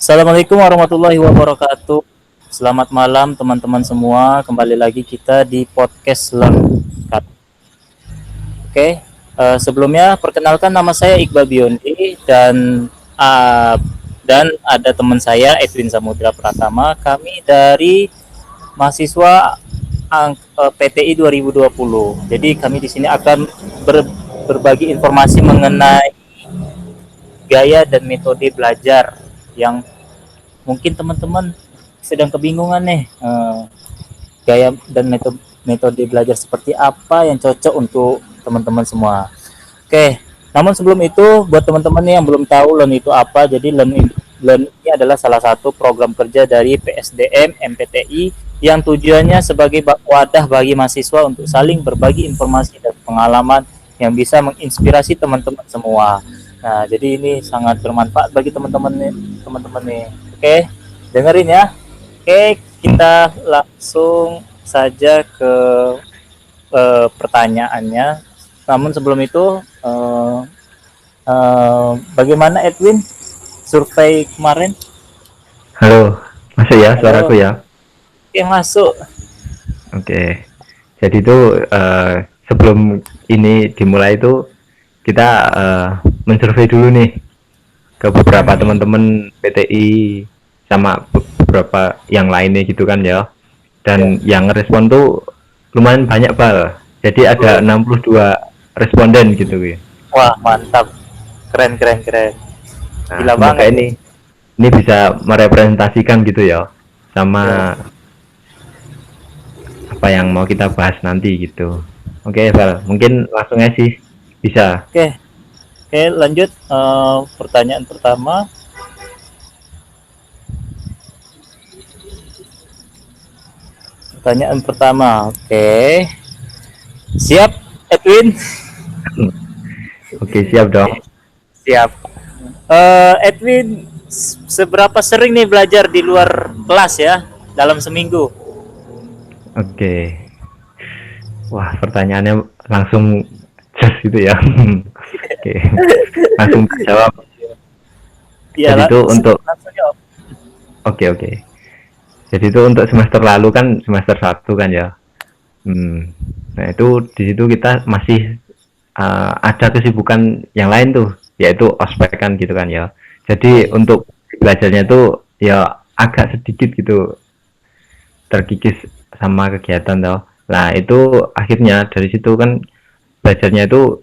Assalamualaikum warahmatullahi wabarakatuh. Selamat malam teman-teman semua. Kembali lagi kita di podcast Learn. Oke, sebelumnya perkenalkan nama saya Iqbal Biondi uh, dan ada teman saya Edwin Samudra Pratama. Kami dari mahasiswa PTI 2020. Jadi kami di sini akan berbagi informasi mengenai gaya dan metode belajar yang mungkin teman-teman sedang kebingungan nih, gaya dan metode belajar seperti apa yang cocok untuk teman-teman semua. Oke, namun sebelum itu buat teman-teman yang belum tahu LEARN itu apa, jadi LEARN ini adalah salah satu program kerja dari PSDM MPTI yang tujuannya sebagai wadah bagi mahasiswa untuk saling berbagi informasi dan pengalaman yang bisa menginspirasi teman-teman semua. Nah, jadi ini sangat bermanfaat bagi teman-teman nih. Oke, dengerin ya. Oke, kita langsung saja ke pertanyaannya. Namun sebelum itu, bagaimana Edwin? Survei kemarin? Halo, masuk ya Halo. suaraku ya? Oke, masuk. Oke, jadi itu sebelum ini dimulai itu kita mensurvei dulu nih ke beberapa teman-teman PTI sama beberapa yang lainnya gitu kan ya. Dan yang respon tuh lumayan banyak Bal. Jadi ada 62 responden gitu ya. Wah, mantap. Keren. Nah, Gila semoga banget. ini bisa merepresentasikan gitu ya sama apa yang mau kita bahas nanti gitu. Oke, Val, mungkin langsung aja sih bisa. Oke, lanjut. Pertanyaan pertama. Oke. Siap, Edwin? Oke, siap dong. Siap. Edwin, seberapa sering nih belajar di luar kelas ya dalam seminggu? Oke. Wah, pertanyaannya langsung just gitu ya. Oke. Langsung jawab. Ya, Jadi itu untuk langsung jawab. oke. Jadi itu untuk semester lalu kan semester 1 kan ya. Nah, itu di situ kita masih ada kesibukan yang lain tuh, yaitu ospek kan gitu kan ya. Jadi untuk belajarnya tuh ya agak sedikit gitu terkikis sama kegiatan toh. Nah, itu akhirnya dari situ kan belajarnya itu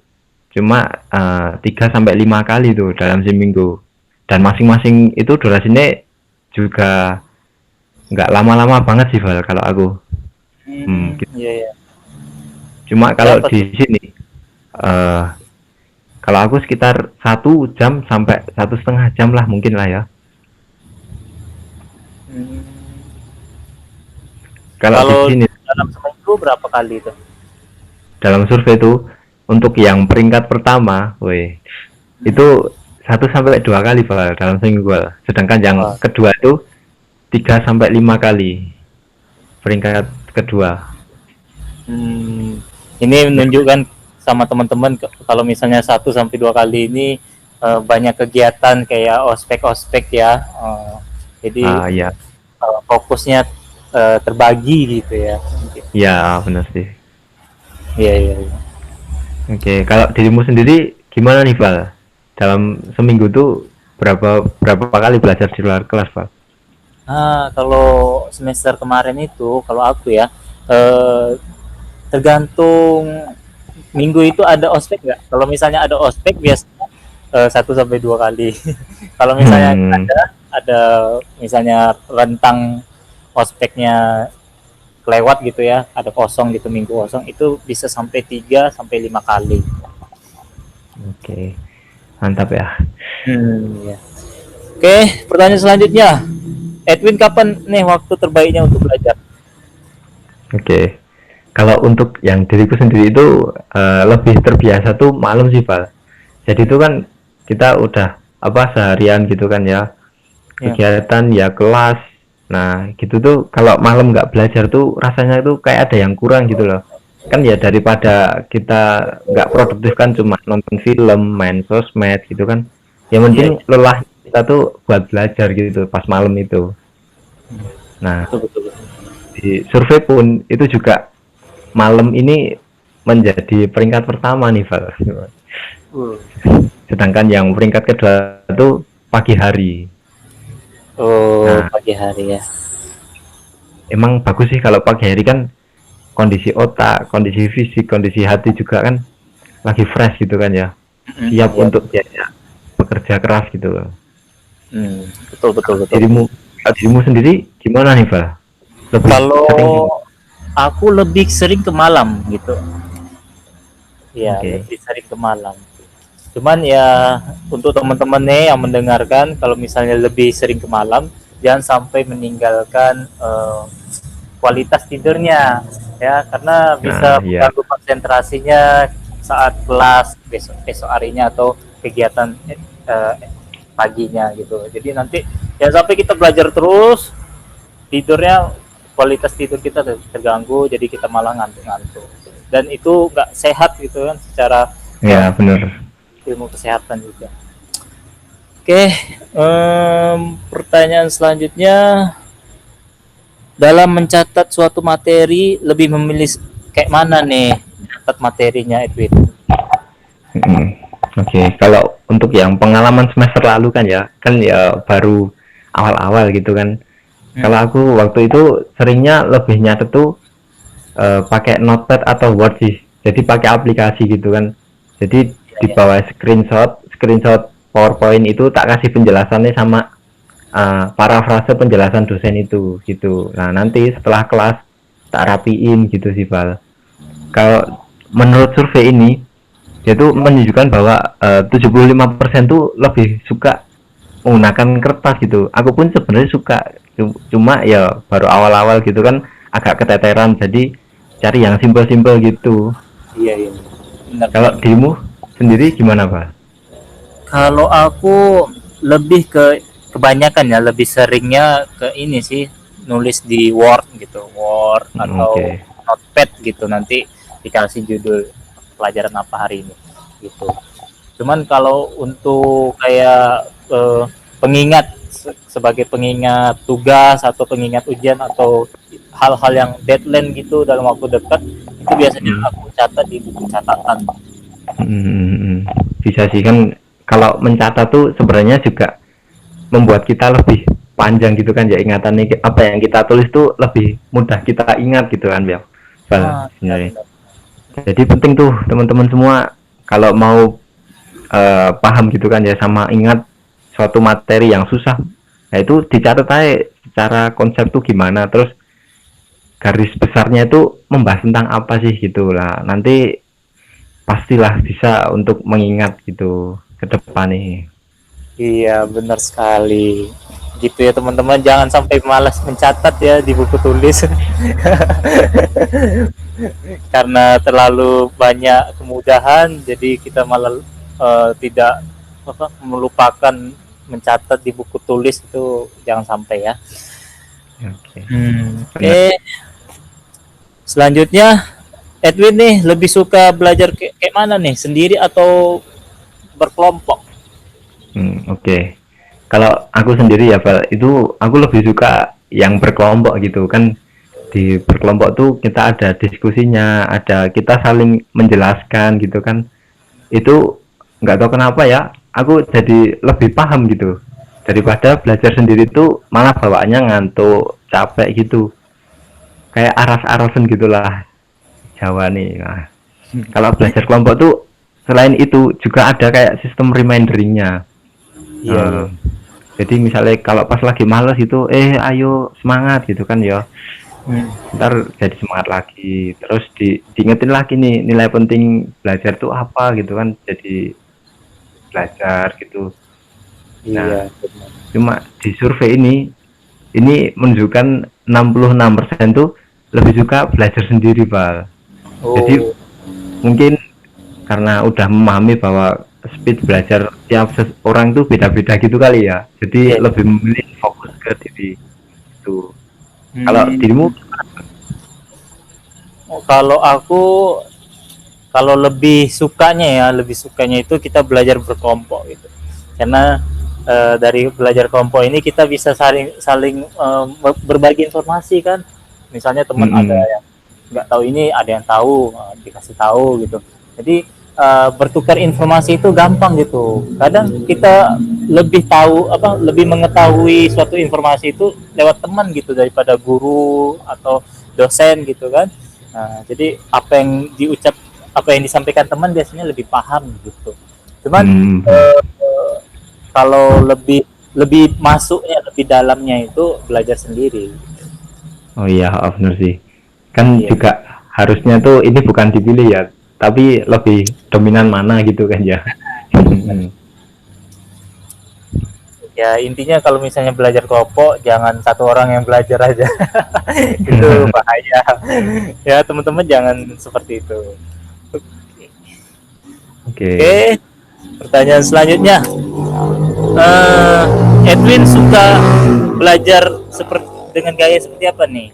cuma 3 sampai 5 kali tuh dalam seminggu. Dan masing-masing itu durasinya juga nggak lama-lama banget sih Val kalau aku. Gitu. Iya. Cuma kalau Berapa tuh? di sini kalau aku sekitar 1 jam sampai 1,5 jam lah mungkin lah ya. Hmm, Kalau di Kalau sini dalam seminggu berapa kali itu? dalam survei itu untuk yang peringkat pertama, itu 1 sampai 2 kali Val, dalam seminggu Val. Sedangkan yang Wah. kedua itu 3 sampai 5 kali peringkat kedua. Ini menunjukkan sama teman-teman kalau misalnya 1 sampai 2 kali ini banyak kegiatan kayak ospek ya. Jadi Ya, fokusnya terbagi gitu ya. ya benar sih. Iya. Oke, kalau dirimu sendiri gimana nih Val? Dalam seminggu tuh berapa kali belajar di luar kelas Val? Kalau semester kemarin itu, kalau aku ya, tergantung minggu itu ada ospek nggak. Kalau misalnya ada ospek biasanya 1 sampai 2 kali. Kalau misalnya ada misalnya rentang ospeknya kelewat gitu ya, ada kosong gitu, minggu kosong, itu bisa sampai 3 sampai 5 kali. Oke, mantap ya. Ya. Oke, pertanyaan selanjutnya. Edwin, kapan nih waktu terbaiknya untuk belajar? Oke, kalau untuk yang diriku sendiri itu lebih terbiasa tuh malam sih Val. Jadi itu kan kita udah seharian gitu kan ya, kegiatan ya kelas. Nah gitu tuh kalau malam nggak belajar tuh rasanya tuh kayak ada yang kurang gitu loh. Kan ya daripada kita nggak produktif kan cuma nonton film, main sosmed gitu kan. Yang penting lelah kita tuh buat belajar gitu pas malam itu. Nah, betul betul. di survei pun itu juga malam ini menjadi peringkat pertama nih, Val. Uh. Sedangkan yang peringkat kedua itu pagi hari. Oh, Nah, pagi hari ya. emang bagus sih kalau pagi hari kan kondisi otak, kondisi fisik, kondisi hati juga kan lagi fresh gitu kan ya. Siap Ya. untuk diajak bekerja keras gitu loh. Betul betul betul. Dirimu sendiri gimana nih, Val? Lebih Kalau sering aku lebih sering ke malam gitu. Ya, Oke. lebih sering ke malam. Cuman ya untuk teman-teman nih yang mendengarkan, kalau misalnya lebih sering ke malam, jangan sampai meninggalkan kualitas tidurnya ya, karena Nah, bisa iya. mengganggu konsentrasinya saat kelas besok besok harinya atau kegiatan paginya gitu. Jadi nanti ya sampai kita belajar terus, tidurnya kualitas tidur kita terganggu, jadi kita malah ngantuk-ngantuk dan itu nggak sehat gitu kan secara Ya, benar. ilmu kesehatan juga. Oke, pertanyaan selanjutnya, dalam mencatat suatu materi lebih memilih kayak mana nih mencatat materinya, Edwin? Mm. Oke, kalau untuk yang pengalaman semester lalu kan ya baru awal-awal gitu kan. Kalau Hmm. aku waktu itu seringnya lebih nyatet tuh pakai notepad atau word sih. Jadi pakai aplikasi gitu kan. Jadi Ya, di ya. bawah screenshot PowerPoint itu tak kasih penjelasannya sama parafrase penjelasan dosen itu gitu. Nah, nanti setelah kelas tak rapiin gitu sih, Val. Kalau menurut survei ini dia tuh menunjukkan bahwa 75% tuh lebih suka menggunakan kertas gitu. Aku pun sebenarnya suka, cuma ya baru awal-awal gitu kan agak keteteran, jadi cari yang simpel-simpel gitu. Iya, iya. Benar, Kalau benar. dirimu sendiri gimana, Pak? Kalau aku lebih ke kebanyakan ya, lebih seringnya ke ini sih, nulis di Word gitu, Word atau Oke. Notepad gitu, nanti dikasih judul pelajaran apa hari ini gitu. Cuman kalau untuk kayak pengingat, sebagai pengingat tugas atau pengingat ujian atau hal-hal yang deadline gitu dalam waktu dekat, itu biasanya Hmm. aku catat di buku catatan. Bisa sih kan, kalau mencatat tuh sebenarnya juga membuat kita lebih panjang gitu kan ya ingatannya, apa yang kita tulis tuh lebih mudah kita ingat gitu kan ya. Val, Ya sebenarnya. benar. Jadi penting tuh teman-teman semua kalau mau paham gitu kan ya sama ingat suatu materi yang susah, nah itu dicatat aja secara konsep tuh gimana, terus garis besarnya itu membahas tentang apa sih gitu lah, nanti pastilah bisa untuk mengingat gitu ke depan nih. Iya, benar sekali. Gitu ya teman-teman, jangan sampai malas mencatat ya di buku tulis. Karena terlalu banyak kemudahan, jadi kita malah tidak melupakan mencatat di buku tulis, itu jangan sampai ya. Oke, benar. Oke. Selanjutnya, Edwin nih lebih suka belajar kayak mana nih? Sendiri atau berkelompok? Oke. Kalau aku sendiri ya, Val, itu aku lebih suka yang berkelompok gitu kan. Di berkelompok tuh kita ada diskusinya, ada kita saling menjelaskan gitu kan. Itu nggak tahu kenapa ya, aku jadi lebih paham gitu daripada belajar sendiri tuh malah bawaannya ngantuk, capek gitu, kayak aras-arasan gitulah Jawa nih. Nah, kalau belajar kelompok tuh selain itu juga ada kayak sistem reminderingnya. Iya, iya. Jadi misalnya kalau pas lagi males itu, ayo semangat gitu kan ya, Hmm. ntar jadi semangat lagi, terus diingetin lagi nih nilai penting belajar tuh apa gitu kan, jadi belajar gitu. Nah, Iya, benar. cuma di survei ini menunjukkan 66% tuh lebih suka belajar sendiri, Pak. Jadi Oh, mungkin karena udah memahami bahwa speed belajar tiap orang tuh beda-beda gitu kali ya. Jadi iya. lebih memilih fokus ke diri itu. Kalau dirimu, Hmm. Oh, kalau lebih sukanya ya, lebih sukanya itu kita belajar berkelompok gitu. Karena dari belajar kelompok ini kita bisa saling saling berbagi informasi kan. Misalnya teman ada Mm-mm. yang nggak tahu ini, ada yang tahu, dikasih tahu gitu. Jadi bertukar informasi itu gampang gitu. Kadang kita lebih tahu apa, lebih mengetahui suatu informasi itu lewat teman gitu daripada guru atau dosen gitu kan. Nah, jadi apa yang disampaikan teman biasanya lebih paham gitu. Cuman Mm-mm. eh, kalau lebih lebih masuknya lebih dalamnya itu belajar sendiri. Oh iya, benar sih. Kan Iya. juga harusnya tuh ini bukan dipilih ya, tapi lebih dominan mana gitu kan ya. Benar. Ya intinya kalau misalnya belajar kelompok jangan satu orang yang belajar aja. Itu bahaya. Ya teman-teman jangan seperti itu. Oke. Oke, pertanyaan selanjutnya. Eh, Edwin suka belajar dengan gaya seperti apa nih?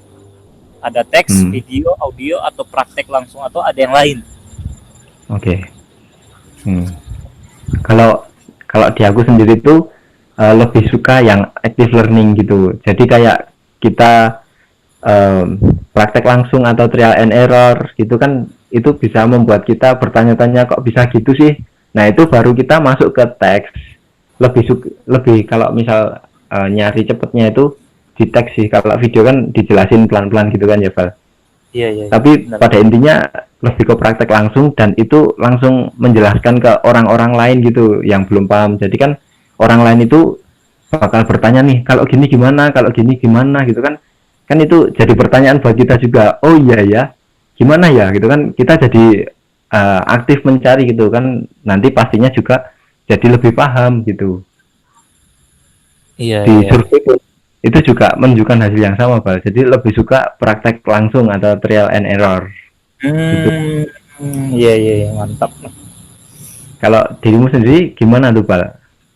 Ada teks, Hmm. video, audio, atau praktek langsung, atau ada yang lain? Oke. Hmm. Kalau kalau di aku sendiri tuh lebih suka yang active learning gitu. Jadi kayak kita praktek langsung atau trial and error gitu kan, itu bisa membuat kita bertanya-tanya kok bisa gitu sih. Nah itu baru kita masuk ke teks. Lebih kalau misal nyari cepetnya itu di teks sih. Kalau video kan dijelasin pelan-pelan gitu kan ya Val. Iya, iya, iya. Tapi Benar. pada intinya lebih ke praktek langsung, dan itu langsung menjelaskan ke orang-orang lain gitu yang belum paham. Jadi kan orang lain itu bakal bertanya nih, kalau gini gimana, kalau gini gimana gitu kan. Kan itu jadi pertanyaan buat kita juga. Oh iya ya, gimana ya gitu kan. Kita jadi aktif mencari gitu kan. Nanti pastinya juga jadi lebih paham gitu. Iya, Di iya. survei pun itu juga menunjukkan hasil yang sama, Bal. Jadi lebih suka praktek langsung atau trial and error gitu. Hmm, iya, iya, iya, mantap. Kalau dirimu sendiri gimana tuh, Bal?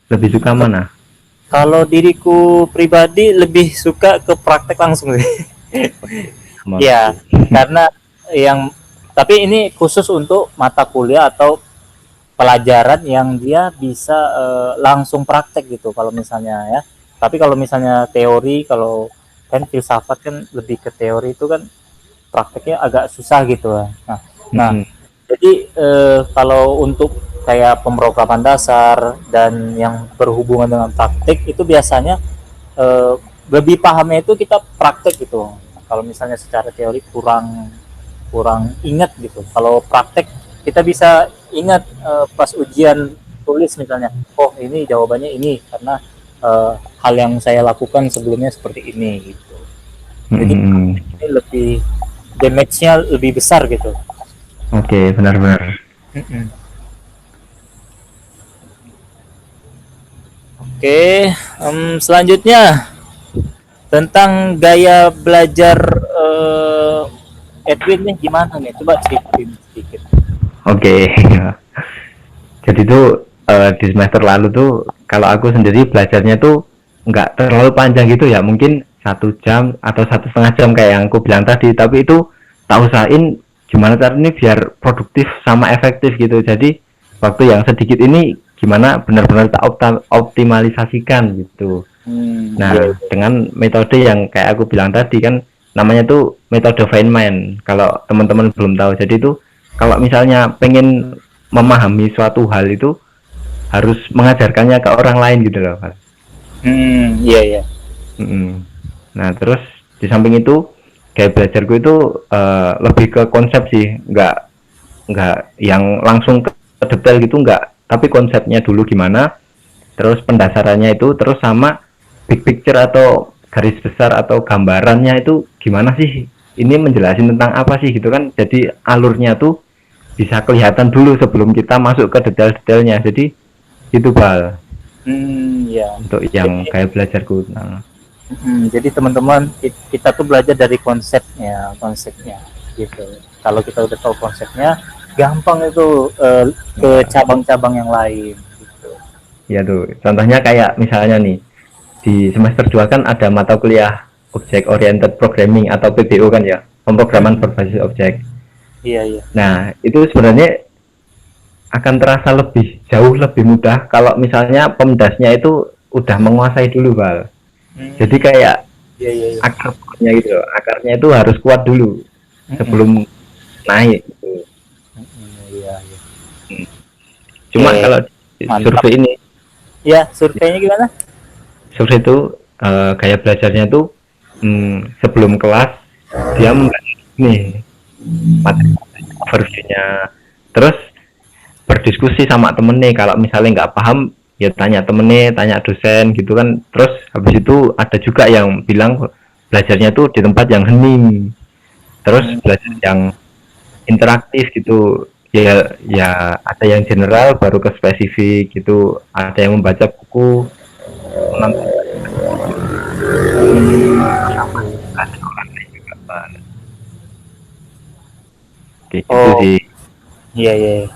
Lebih suka mana? Kalau diriku pribadi lebih suka ke praktek langsung sih. Sama Ya, sih. karena yang tapi ini khusus untuk mata kuliah atau pelajaran yang dia bisa langsung praktek gitu kalau misalnya ya. Tapi kalau misalnya teori, kalau kan filsafat kan lebih ke teori itu kan prakteknya agak susah gitu. Nah, Mm-mm. jadi kalau untuk kayak pemrograman dasar dan yang berhubungan dengan praktek itu biasanya eh, lebih pahamnya itu kita praktek gitu. Kalau misalnya secara teori kurang kurang ingat gitu. Kalau praktek kita bisa ingat pas ujian tulis misalnya, oh ini jawabannya ini karena hal yang saya lakukan sebelumnya seperti ini gitu. Jadi Mm-mm. ini lebih damage-nya lebih besar gitu. Oke, benar-benar. Mm-mm. Oke, selanjutnya tentang gaya belajar Edwin nih gimana nih? Coba ceritain sedikit. Oke. Jadi tuh di semester lalu tuh kalau aku sendiri belajarnya tuh nggak terlalu panjang gitu ya, mungkin 1 jam atau 1,5 jam kayak yang aku bilang tadi. Tapi itu tak usahain gimana caranya biar produktif sama efektif gitu. Jadi waktu yang sedikit ini gimana benar-benar tak optimalisasikan gitu. Iya, Nah, iya. dengan metode yang kayak aku bilang tadi kan, namanya tuh metode Feynman. Kalau teman-teman belum tahu, jadi itu kalau misalnya pengen memahami suatu hal itu harus mengajarkannya ke orang lain gitu loh, Mas. Iya, iya. Mm-mm. Nah, terus di samping itu kayak belajarku itu lebih ke konsep sih, nggak yang langsung ke detail gitu, nggak. Tapi konsepnya dulu gimana, terus pendasarannya itu, terus sama big picture atau garis besar atau gambarannya itu gimana sih, ini menjelasin tentang apa sih gitu kan. Jadi alurnya tuh bisa kelihatan dulu sebelum kita masuk ke detail-detailnya. Jadi itu, Bal, Iya. untuk Jadi, yang kayak belajarku. Nah, jadi teman-teman kita tuh belajar dari konsepnya gitu. Kalau kita udah tahu konsepnya, gampang itu ke ya, cabang-cabang yang lain gitu. ya tuh contohnya kayak misalnya nih di semester 2 kan ada mata kuliah Object Oriented Programming atau PBO kan ya, pemrograman Hmm, berbasis objek. iya, iya. Nah itu sebenarnya akan terasa lebih jauh lebih mudah kalau misalnya pemdasnya itu udah menguasai dulu, Bal. Hmm, Jadi kayak iya iya iya. akarnya gitu loh. Akarnya itu harus kuat dulu Mm-mm. sebelum naik gitu. Iya iya. Cuma Oke, kalau di mantap. survei ini, Ya, surveinya gimana? survei itu gaya belajarnya itu sebelum kelas dia nih materi overview-nya. Terus berdiskusi sama temen nih, kalau misalnya nggak paham ya tanya temennya, tanya dosen gitu kan. Terus habis itu ada juga yang bilang belajarnya tuh di tempat yang hening, terus Hmm, belajar yang interaktif gitu. Ya ya ada yang general baru ke spesifik gitu, ada yang membaca buku, menonton kayak gitu Oh, sih. iya iya iya.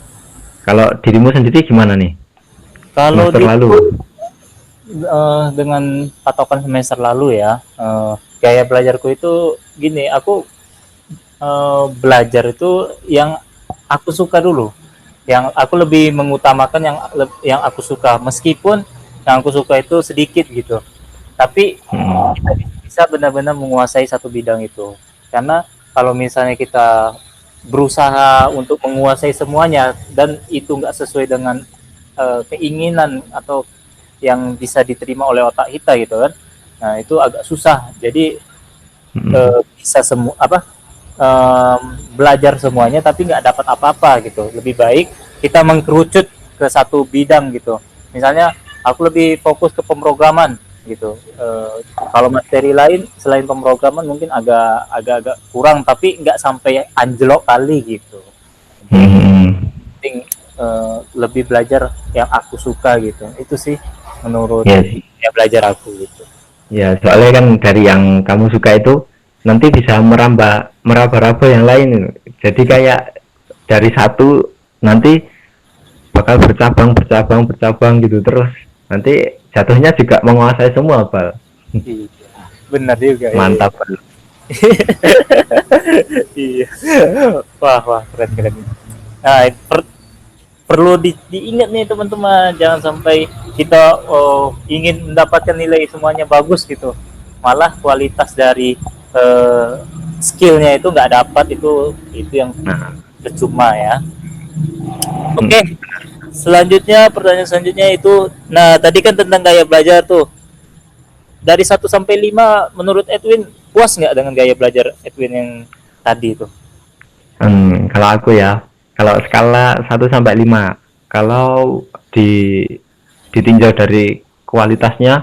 Kalau dirimu sendiri gimana nih Kalau semester lalu? diriku dengan patokan semester lalu ya, gaya belajarku itu gini, aku belajar itu yang aku suka dulu, yang aku lebih mengutamakan yang aku suka, meskipun yang aku suka itu sedikit gitu, tapi Hmm. kita bisa benar-benar menguasai satu bidang itu. Karena kalau misalnya kita berusaha untuk menguasai semuanya dan itu nggak sesuai dengan keinginan atau yang bisa diterima oleh otak kita gitu kan, nah itu agak susah. Jadi Hmm. bisa semua apa, belajar semuanya tapi nggak dapat apa-apa gitu. Lebih baik kita mengkerucut ke satu bidang gitu. Misalnya aku lebih fokus ke pemrograman gitu. Kalau materi lain selain pemrograman mungkin agak kurang, tapi nggak sampai anjlok kali gitu. Jadi Hmm. penting lebih belajar yang aku suka gitu. Itu sih menurut Ya sih. ya belajar aku gitu. Ya, soalnya kan dari yang kamu suka itu nanti bisa merambah meraba-raba yang lain. Jadi kayak dari satu nanti bakal bercabang, bercabang, bercabang gitu terus. Nanti jatuhnya juga menguasai semua, Bal. Iya, benar juga ya. Ya. Mantap, Bal. Iya. Wah, wah, keren keren. Nah, perlu diingat nih teman-teman, jangan sampai kita ingin mendapatkan nilai semuanya bagus gitu, malah kualitas dari eh, skillnya itu nggak dapat, itu yang Nah, percuma ya. hmm, Oke, selanjutnya pertanyaan selanjutnya itu, nah tadi kan tentang gaya belajar tuh, dari 1 sampai 5 menurut Edwin puas nggak dengan gaya belajar Edwin yang tadi itu? kalau aku ya, kalau skala 1 sampai 5, kalau ditinjau dari kualitasnya,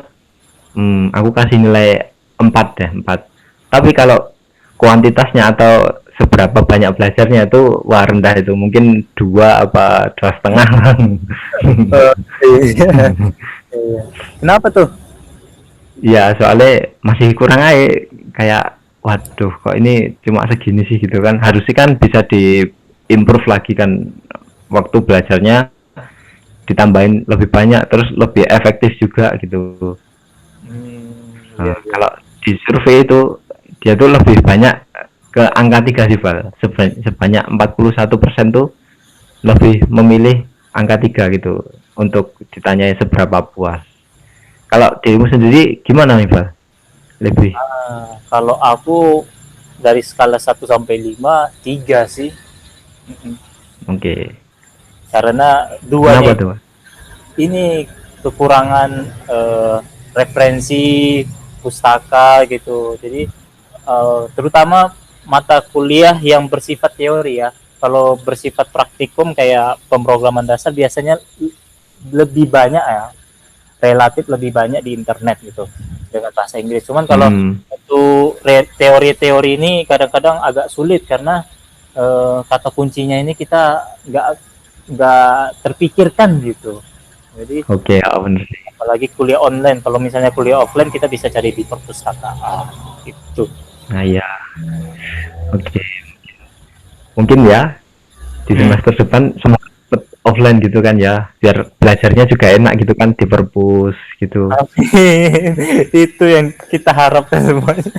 aku kasih nilai 4 deh, 4. Tapi kalau kuantitasnya atau seberapa banyak belajarnya itu wah rendah, itu mungkin 2 apa 2,5. Iya. Iya. Kenapa tuh? Ya soalnya masih kurang aja, kayak waduh kok ini cuma segini sih gitu kan, harusnya kan bisa di improve lagi kan, waktu belajarnya ditambahin lebih banyak terus lebih efektif juga gitu. Iya Nah, iya. kalau di survei itu dia tuh lebih banyak ke angka 3 sih, Val. Sebanyak 41% tuh lebih memilih angka 3 gitu untuk ditanyai seberapa puas. Kalau dirimu sendiri gimana nih, Val? Lebih. Kalau aku dari skala 1 sampai 5 3 sih. Mm-mm. Oke. Karena duanya Kenapa tuh? ini kekurangan referensi pustaka gitu. Jadi terutama mata kuliah yang bersifat teori ya. Kalau bersifat praktikum kayak pemrograman dasar biasanya lebih banyak ya, relatif lebih banyak di internet gitu dengan bahasa Inggris. Cuman kalau Hmm. untuk teori-teori ini kadang-kadang agak sulit karena kata kuncinya ini kita nggak terpikirkan gitu. Jadi Oke, ya bener sih. apalagi kuliah online, kalau misalnya kuliah offline kita bisa cari di perpustakaan gitu. Nah, ya. Oke. Mungkin ya di Hmm. semester depan semua offline gitu kan ya, biar belajarnya juga enak gitu kan di perpus gitu. Itu yang kita harapkan semuanya,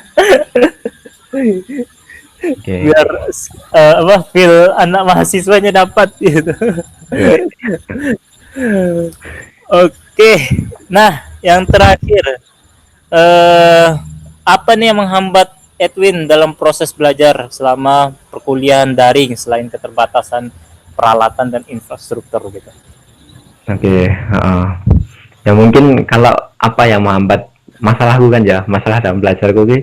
Oke. biar apa feel anak mahasiswanya dapat gitu. Yo, Oke, nah Yang terakhir, apa nih yang menghambat Edwin dalam proses belajar selama perkuliahan daring selain keterbatasan peralatan dan infrastruktur gitu? Oke, heeh. Ya mungkin kalau apa yang menghambat masalahku kan ya, masalah dalam belajarku sih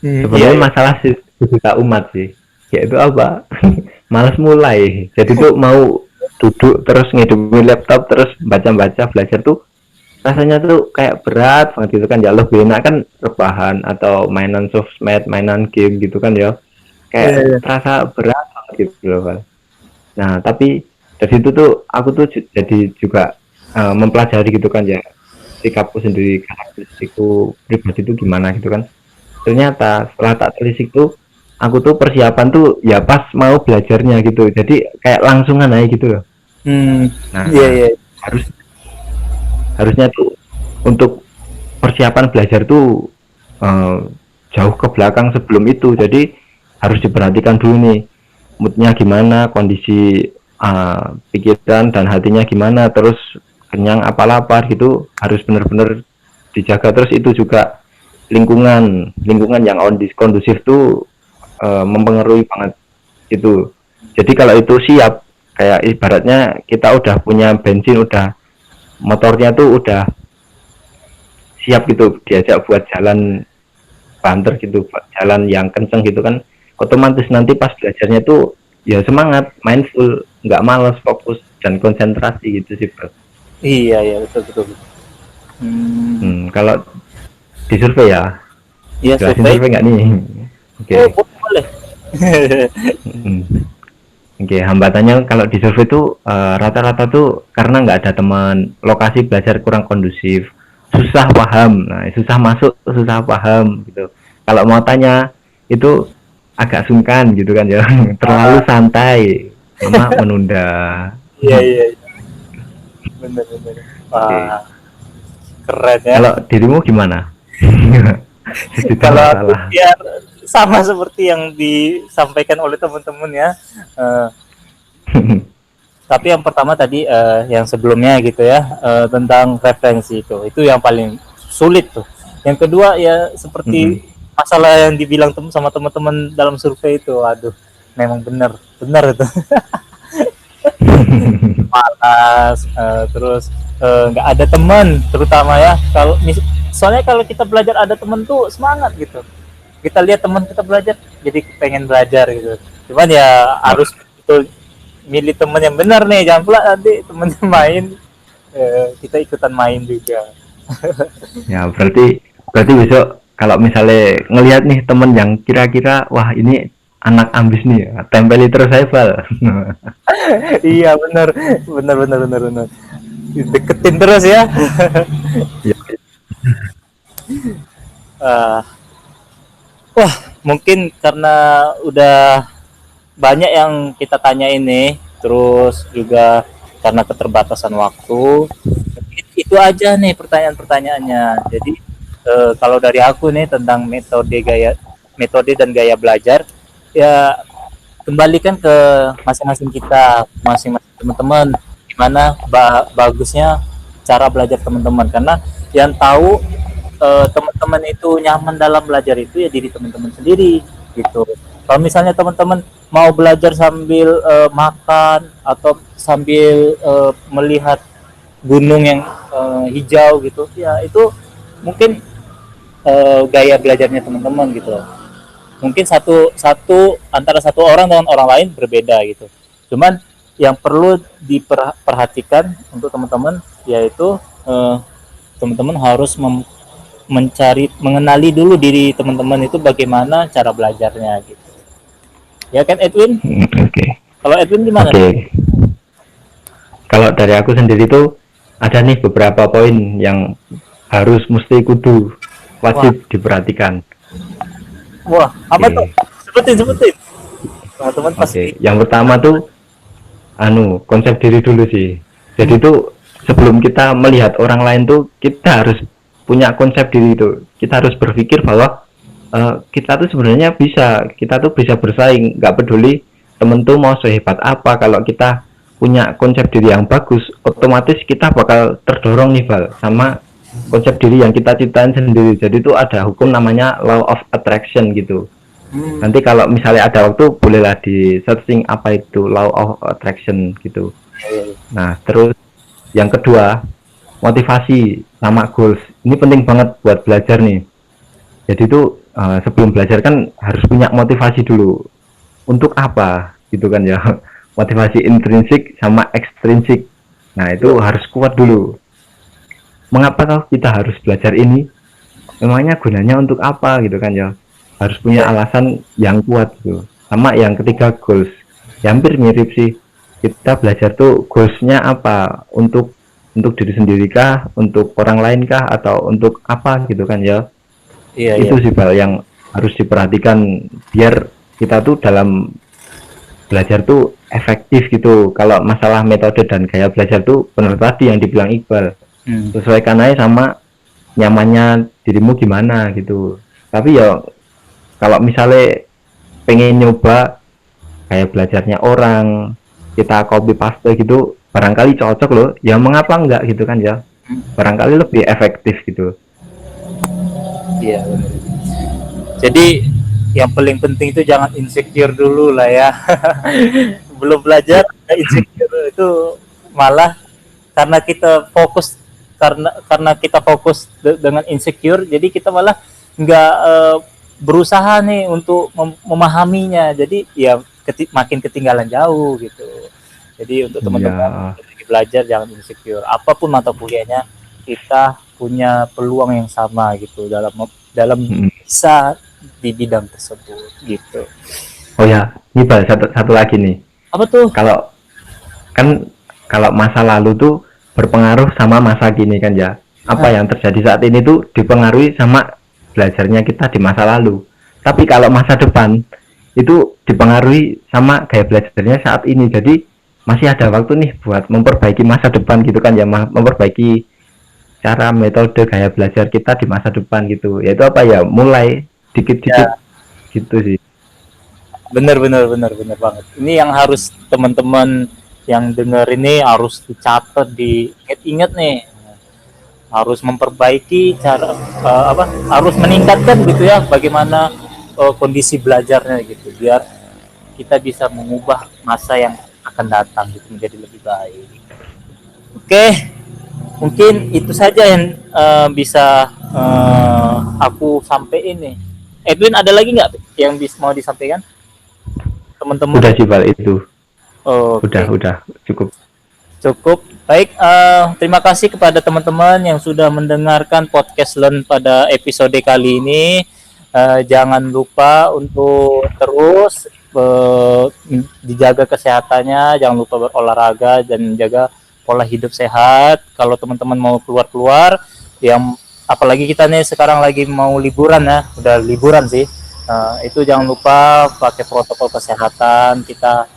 Iya, sebenarnya iya. masalah juta umat sih. Yaitu apa? Males mulai. Jadi tuh mau duduk terus ngidupin laptop terus baca-baca belajar tuh rasanya tuh kayak berat banget gitu kan ya, lebih enak kan rebahan atau mainan sosmed, mainan game gitu kan ya, Iya, kayak iya. terasa berat banget gitu loh kan. Nah tapi dari situ tuh aku tuh jadi juga mempelajari gitu kan ya, sikapku sendiri, karakteristikku pribadi itu gimana gitu kan. Ternyata setelah tak telisik tuh aku tuh persiapan tuh ya pas mau belajarnya gitu, jadi kayak langsungan aja gitu loh. Hmm, iya, Nah iya. harus harusnya tuh untuk persiapan belajar tuh eh, jauh ke belakang sebelum itu, jadi harus diperhatikan dulu nih moodnya gimana, kondisi pikiran dan hatinya gimana, terus kenyang apa lapar gitu harus benar-benar dijaga. Terus itu juga lingkungan lingkungan yang kondusif tuh mempengaruhi banget itu. Jadi kalau itu siap, kayak ibaratnya kita udah punya bensin, udah motornya tuh udah siap gitu diajak buat jalan banter gitu, jalan yang kenceng gitu kan, otomatis nanti pas belajarnya tuh ya semangat, mindful, nggak males, fokus dan konsentrasi gitu sih bro. Iya, iya, betul, betul, betul. Hmm, Kalau di survei ya, iya jelasin survei. survei nggak nih? Oke. Oh, boleh, boleh. Hmm. Oke, hambatannya kalau di survei itu rata-rata tuh karena nggak ada teman, lokasi belajar kurang kondusif, susah paham, nah susah masuk, susah paham gitu. Kalau mau tanya itu agak sungkan gitu kan ya, terlalu Ah, santai, sama menunda. iya, iya, iya. Bener, bener. Oke, Wah, keren ya. kalau dirimu gimana? Sejuta Kalau aku masalah. ya sama seperti yang disampaikan oleh teman-teman ya. Eh, tapi yang pertama tadi yang sebelumnya gitu ya, tentang referensi itu yang paling sulit tuh. Yang kedua ya seperti masalah yang dibilang sama teman-teman dalam survei itu, aduh, memang benar benar itu. Malas, terus nggak ada teman terutama ya, kalau soalnya kalau kita belajar ada teman tuh semangat gitu, kita lihat teman kita belajar jadi pengen belajar gitu. Cuman ya Wah, harus betul milih teman yang benar nih, jangan pula nanti temennya main, kita ikutan main juga. ya berarti berarti besok kalau misalnya ngelihat nih temen yang kira-kira wah ini anak ambis nih, tempeli terus saya Val. Iya, benar benar benar benar benar, deketin terus ya. Ya, uh, Wah, mungkin karena udah banyak yang kita tanya ini, terus juga karena keterbatasan waktu, itu aja nih pertanyaan-pertanyaannya. Jadi kalau dari aku nih tentang metode dan gaya belajar, ya kembalikan ke masing-masing kita, masing-masing teman-teman, gimana bagusnya cara belajar teman-teman, karena yang tahu teman-teman itu nyaman dalam belajar itu ya diri teman-teman sendiri gitu. Kalau misalnya teman-teman mau belajar sambil makan atau sambil melihat gunung yang hijau gitu, ya itu mungkin gaya belajarnya teman-teman gitu. Mungkin satu satu antara satu orang dengan orang lain berbeda gitu. Cuman yang perlu diperhatikan untuk teman-teman yaitu teman-teman harus mengenali dulu diri teman-teman itu bagaimana cara belajarnya gitu. Ya kan Edwin? oke. Kalau Edwin gimana nih? Oke. Kalau dari aku sendiri tuh ada nih beberapa poin yang harus mesti kudu Wah, wajib diperhatikan. wah, apa tuh? Oke. Sebutin, sebutin. Teman-teman pasti. Oke. Yang pertama tuh konsep diri dulu sih. Jadi tuh sebelum kita melihat orang lain tuh kita harus punya konsep diri itu. Kita harus berpikir bahwa kita tuh sebenarnya bisa, kita tuh bisa bersaing, nggak peduli temen tuh mau sehebat apa, kalau kita punya konsep diri yang bagus, otomatis kita bakal terdorong nih Val sama konsep diri yang kita ciptain sendiri. Jadi itu ada hukum namanya law of attraction gitu. Nanti kalau misalnya ada waktu bolehlah di searching apa itu law of attraction gitu. Nah, terus yang kedua, motivasi sama goals. Ini penting banget buat belajar nih. Jadi itu sebelum belajar kan harus punya motivasi dulu. Untuk apa gitu kan ya. Motivasi intrinsik sama ekstrinsik. Nah, itu harus kuat dulu. Mengapa kita harus belajar ini? Memangnya gunanya untuk apa gitu kan ya. Harus punya alasan yang kuat gitu. Sama yang ketiga, goals. Ya, hampir mirip sih. Kita belajar tuh goalsnya apa, untuk diri sendiri kah, untuk orang lain kah, atau untuk apa gitu kan ya. Itu sih Bal yang harus diperhatikan biar kita tuh dalam belajar tuh efektif gitu. Kalau masalah metode dan gaya belajar tuh benar tadi yang dibilang Iqbal, sesuaikan aja sama nyamannya dirimu gimana gitu. Tapi ya kalau misalnya pengen nyoba kayak belajarnya orang, kita copy paste gitu, barangkali cocok loh, ya mengapa enggak gitu kan ya, barangkali lebih efektif gitu. Iya, benar. Jadi yang paling penting itu jangan insecure dulu lah ya. Belum belajar insecure itu malah karena kita fokus karena kita fokus dengan insecure, jadi kita malah nggak berusaha nih untuk memahaminya. Jadi ya makin ketinggalan jauh gitu. Jadi untuk teman-teman belajar jangan insecure. Apapun mata kuliahnya, kita punya peluang yang sama gitu dalam bisa di bidang tersebut gitu. Oh ya, ini Bal, satu lagi nih. Apa tuh? Kalau masa lalu tuh berpengaruh sama masa kini kan ya. Apa yang terjadi saat ini tuh dipengaruhi sama belajarnya kita di masa lalu. Tapi kalau masa depan itu dipengaruhi sama gaya belajarnya saat ini. Jadi masih ada waktu nih buat memperbaiki masa depan gitu kan ya, memperbaiki cara metode gaya belajar kita di masa depan gitu. Yaitu apa ya, mulai dikit-dikit gitu sih. Bener banget. Ini yang harus teman-teman yang dengar ini harus dicatat, diingat nih. Harus memperbaiki cara harus meningkatkan gitu ya bagaimana kondisi belajarnya gitu, biar kita bisa mengubah masa yang akan datang gitu menjadi lebih baik. Oke, mungkin itu saja yang bisa aku sampaikan nih. Edwin, ada lagi nggak yang mau disampaikan teman-teman? Udah sih Bal itu. Okay. Udah Cukup. Baik, terima kasih kepada teman-teman yang sudah mendengarkan podcast Learn pada episode kali ini. Jangan lupa untuk terus dijaga kesehatannya, jangan lupa berolahraga dan jaga pola hidup sehat. Kalau teman-teman mau keluar-keluar, yang apalagi kita nih sekarang lagi mau liburan ya, udah liburan sih, itu jangan lupa pakai protokol kesehatan. Kita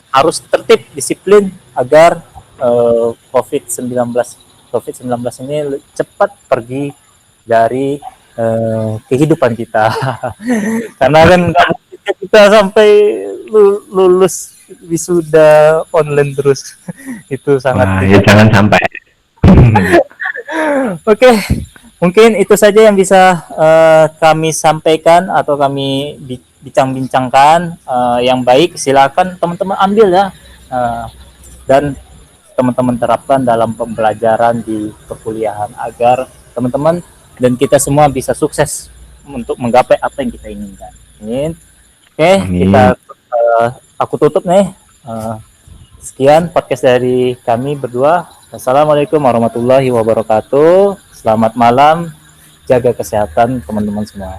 harus tertib, disiplin agar COVID-19 ini cepat pergi dari kehidupan kita. Karena kan nggak mungkin kita sampai lulus wisuda online terus. Itu sangat ya jangan sampai. Oke, mungkin itu saja yang bisa kami sampaikan atau kami bincang-bincangkan. Yang baik silakan teman-teman ambil ya, dan teman-teman terapkan dalam pembelajaran di perkuliahan agar teman-teman dan kita semua bisa sukses untuk menggapai apa yang kita inginkan. Amin. Oke, kita aku tutup nih. Sekian podcast dari kami berdua. Assalamualaikum warahmatullahi wabarakatuh. Selamat malam. Jaga kesehatan teman-teman semua.